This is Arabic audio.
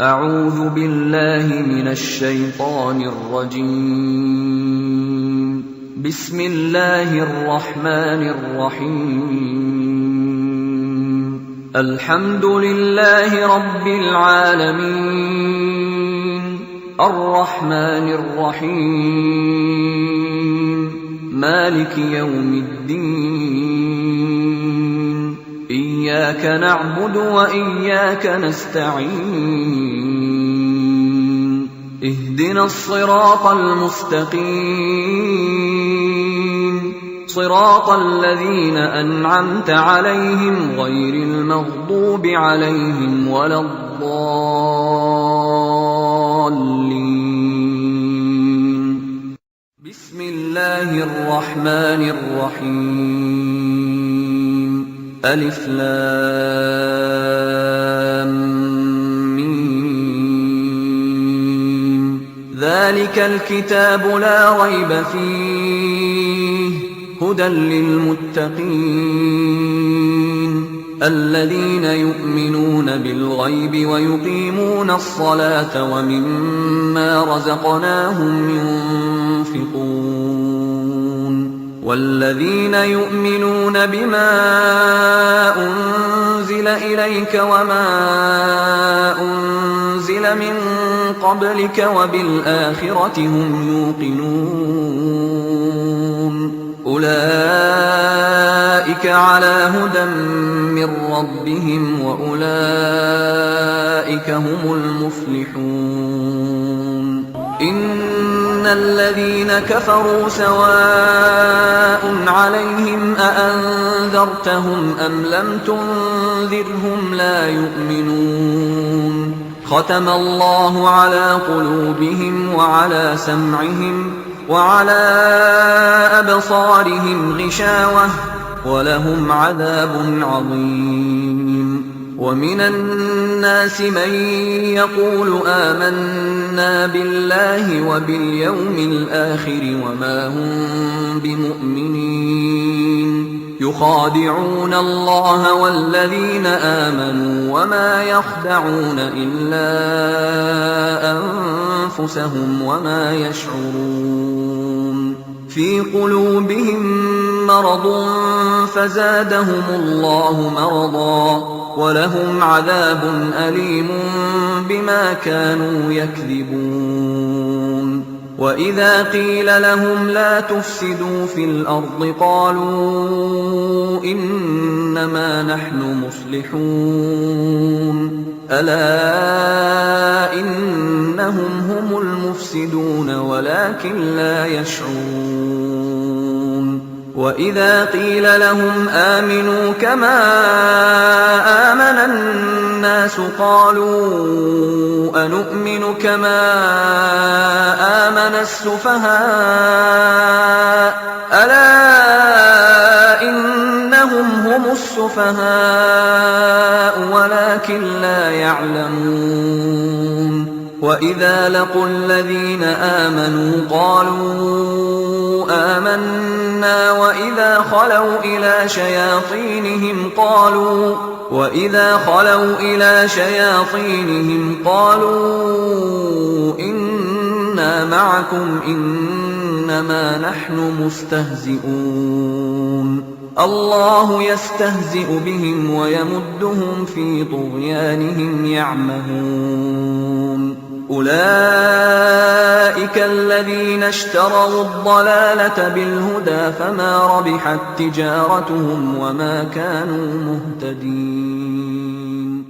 أعوذ بالله من الشيطان الرجيم. بسم الله الرحمن الرحيم. الحمد لله رب العالمين، الرحمن الرحيم، مالك يوم الدين، إياك نعبد وإياك نستعين، اهدنا الصراط المستقيم، صراط الذين أنعمت عليهم غير المغضوب عليهم ولا الضالين. بسم الله الرحمن الرحيم. ألف لام ميم. ذلك الكتاب لا ريب فيه هدى للمتقين الذين يؤمنون بالغيب ويقيمون الصلاة ومما رزقناهم ينفقون والذين يؤمنون بما أنزل إليك وما أنزل من قبلك وبالآخرة هم يوقنون أولئك على هدى من ربهم وأولئك هم المفلحون. إن الذين كفروا سواء عليهم أأنذرتهم أم لم تنذرهم لا يؤمنون. ختم الله على قلوبهم وعلى سمعهم وعلى أبصارهم غشاوة ولهم عذاب عظيم. ومن الناس من يقول آمنا بالله وباليوم الآخر وما هم بمؤمنين يخادعون الله والذين آمنوا وما يخدعون إلا أنفسهم وما يشعرون. في قلوبهم مرض فزادهم الله مرضا ولهم عذاب أليم بما كانوا يكذبون. وإذا قيل لهم لا تفسدوا في الأرض قالوا إنما نحن مصلحون ألا إنهم هم المفسدون ولكن لا يشعرون. وإذا قيل لهم آمنوا كما آمن الناس قالوا أنؤمن كما آمن السفهاء ألا إنهم هم السفهاء ولكن لا يعلمون. وإذا لقوا الذين آمنوا قالوا آمنا وإذا خلوا إلى شياطينهم قالوا إنا معكم إنما نحن مستهزئون. الله يستهزئ بهم ويمدهم في طغيانهم يعمهون. أولئك الذين اشتروا الضلالة بالهدى فما ربحت تجارتهم وما كانوا مهتدين.